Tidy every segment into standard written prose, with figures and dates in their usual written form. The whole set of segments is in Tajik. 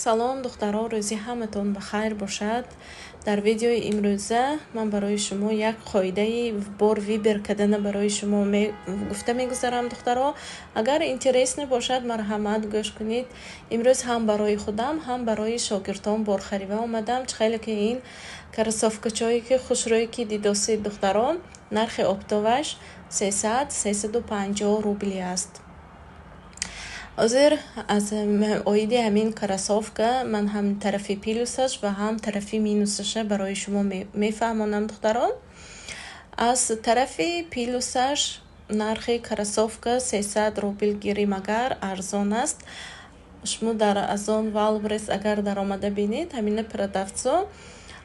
салом духтаро, рӯзи ҳаматон ба хайр бошад. дар видеои имрӯза ман барои шумо як қоидаи бор вибер кардана барои шумо гуфта мегузарам духтаро. агар интересно бошад марҳамат гӯш кунед. имрӯз ҳам барои худам ҳам барои шогирдон борхарива омадам. хеле ки ин кросовкачое ки хушрӯи ки дидосед духтаро, нархи оптоваш 300-350 рубли аст. ҳозир аз оиди ҳамин кросовка ман ҳам тарафи плюсаш ва ҳам тарафи минусаша барои шумо мефаҳмонам духтарон. аз тарафи плюсаш нархи кросовка 300 рубл гирим агар арзон аст. шумо дар Азон Валбрес агар даромада бинед, ҳамина продавцо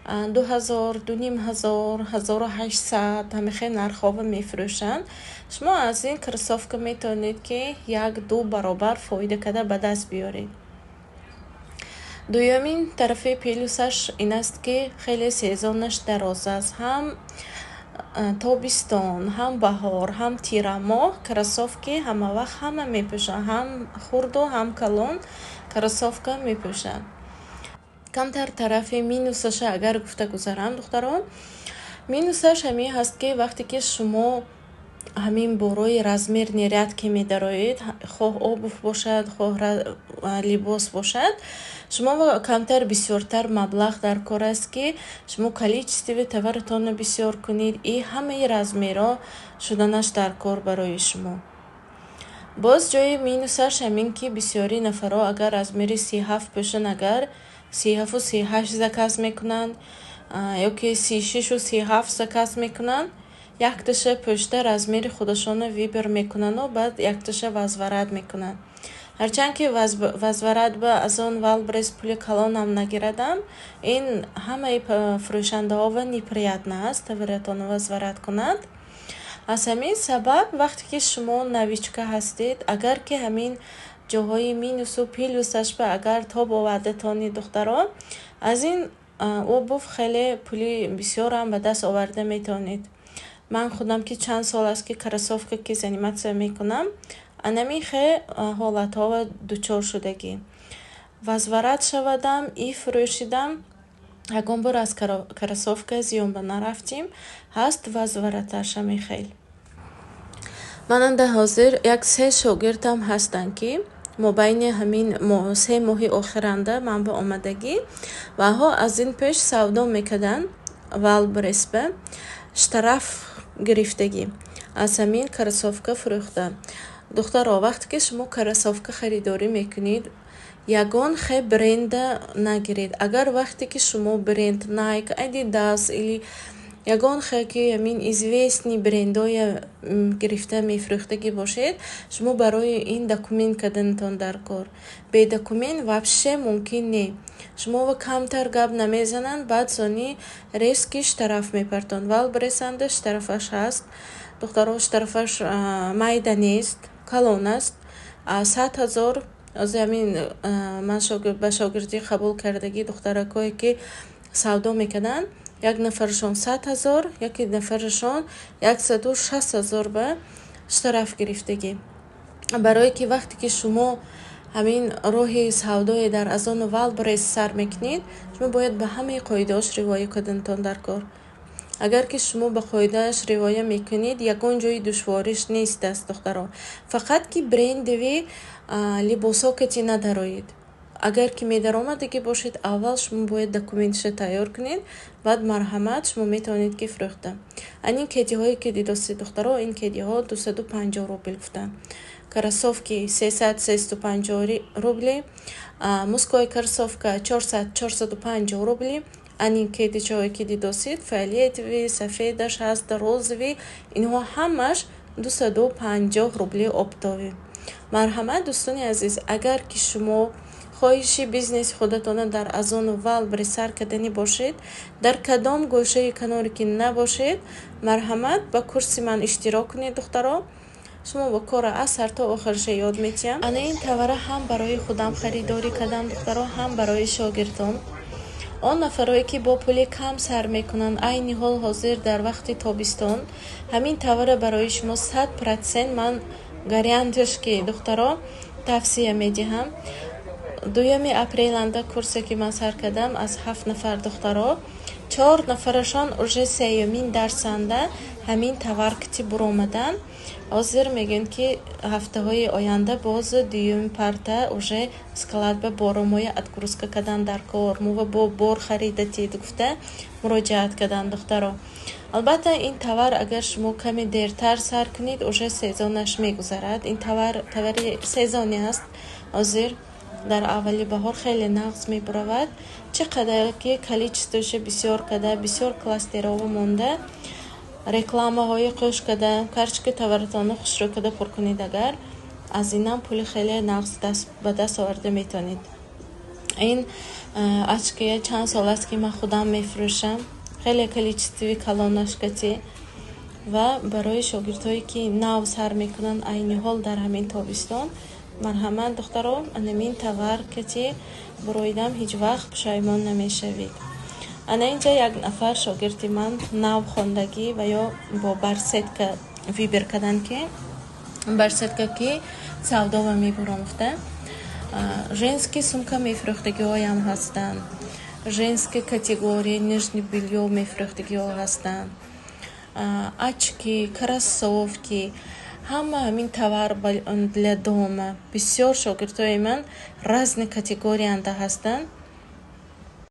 2000, 2500, 1800 ҳамихе нархҳоро мефурӯшанд. шумо аз ин кросовка метавонед ки 1-2 баробар фоида карда ба даст биёред. дуюмин тарафи плюсаш ин аст ки хеле сезонаш дароз аст. ҳам тобистон, ҳам баҳор, ҳам тирамоҳ кросовки ҳамавақт ҳама мепӯшанд. ҳам хурду, ҳам калон кросовка мепӯшанд. камтар тарафи минусаша агар гуфта гузарам духтарон, минусаш ҳамин ҳаст ки вақте ки шумо ҳамин борои размерни ряд ки медароед, хоҳ обув бошад, хоҳ либос бошад, шумо камтар бисёртар маблағ дар кор аст ки шумо количестве товаратонро бисёр кунед. и ҳамаи размерро шуданаш дар кор барои шумо. боз ҷои минусаш ҳамин ки бисёри нафаро агар размери 37 пӯшан, агар 37 و 38 заказ мекунанд ё ки 36 و 37 заказ мекунанд, якташа пӯшта размери худашонро вибер мекунанд ва баъд якташа возварат мекунанд. ҳарчанд ки возварат ба Азон Валбрес пули калонам нагирадам, ин ҳамаи фурӯшандаҳо ва неприятна аст товаратонро возварат кунанд. аз ҳамин сабаб вақте ки шумо новичка ҳастед, агар ки ҳамин ҷоҳои минусу плюсаш ба агар тоб овардатони духтаро, аз ин обув хеле пули бисёрам ба даст оварда метавонед. ман худам ки чанд сол аст ки кросовка ки заниматсия мекунам, анамин хе ҳолатҳо дучор шудагӣ. возварат шавадам, и фурӯшидам. ягон бор аз кросовка зиён ба нарафтим, ҳаст возвараташ ҳамин хел. мананда ҳозир як 3 шогирдам ҳастанд ки мобайни ҳамин 3 моҳи охиранда ман ба омадагӣ ваҳо аз ин пеш савдо мекарданд Валбреспа штараф гирифтагӣ аз ҳамин кросовка фурӯхта. духтаро, вақте ки шумо кросовка харидорӣ мекунед, ягон хе бренда нагиред. агар вақте ки шумо бренд Nike, Adidas или ягон хе ки ҳамин известни брендоя гирифта мефурӯхтагӣ бошед, шумо барои ин документ карданатон дар кор. бе документ вообще мумкин не. шумо камтар гап намезананд, баъд сони резки штараф мепартон. Валбресанда штарафаш ҳаст. духтаро, штарафаш майда нест, калон аст. 100,000 аз ҳамин ман ба шогирдӣ қабул кардагӣ духтаракое ки савдо мекарданд, як нафарашон 100,000, яки нафарашон 160,000 ба штараф гирифтагӣ. барое ки вақте ки шумо ҳамин роҳи савдое дар Азону Валбрес сар мекунед, шумо бояд ба ҳамаи қоидааш ривоя карданатон дар кор. агар ки шумо ба қоидааш ривоя мекунед, ягон ҷои душвориш нест аст духтаро. фақат ки брендови либосо кати надароед. агар ки медаромадагӣ бошед, аввал шумо бояд документиша тайёр кунед, баъд марҳамат шумо метавонед ки фурӯхта. анин кедиҳое ки дидосед духтаро, ин кедиҳо 250 рубл гуфтанд. кросовки 300-350 рубли, мускои кросовка 400-450 рубли. анин кедиҷое ки дидосед фиолетови, сафедаш ҳаст, розови, инҳо ҳамаш 250 рубли оптови. марҳамат дӯстони азиз, агар ки шумо хоҳиши бизнеси худатона дар Азону Валбрес сар кардани бошед, дар кадом гӯшаи каноре ки набошед, марҳамат ба курси ман иштирок кунед духтаро. шумо ба кора аз сар то охирша ёд метиҳам. ана ин тавара ҳам барои худам харидорӣ кардам духтаро, ҳам барои шогирдон. он нафарое ки бо пули кам сар мекунанд, айни ҳол ҳозир дар вақти тобистон ҳамин тавара барои шумо 100% ман гарантияш ки духтаро тавсия медиҳам. 2 апреланда курсе ки ман сар кардам аз 7 нафар духтаро 4 нафарашон уже 3-ин дарсанда ҳамин таваркити буромадан. ҳозир мегӯянд ки ҳафтаҳои оянда боз 2 парта уже складба боромоя отгрузка кадан дар кор мува бо бор харидати гуфта муроҷиат кадан духтаро. албатта ин тавар агар шумо каме дертар сар кунед уже сезонаш мегузарад. ин тавари сезони аст. ҳозир дар аввали баҳор хеле нағз мебуравад. чӣ қадар ки количествош бисёр када бисёр кластерова монда рекламаҳои хуш када карточка таваратона хушро када пур кунед. агар аз инам пули хеле нағз ба даст оварда метавонед. ин очкия чанд сол аст ки ман худам мефурӯшам. хеле количествои калонашкати ва барои шогирдҳое ки нав сар мекунанд айни ҳол дар ҳамин тобистон марҳамат духтаро анамин таваркати буроидам ҳеҷ вақт пушаймон намешавед. ана инҷа як нафар шогирди ман нав хондагӣ ва ё бо барсетка вибер кадан ки барсетка ки савдова мебуромухта женский сумка мефурӯхтагиҳоям ҳастанд. женский категория нижний белье мефурӯхтагиҳо ҳастанд. очки, кроссовки, ҳама ҳамин тавар для дома. бисёр шогирдҳои ман разни категорияанда ҳастанд.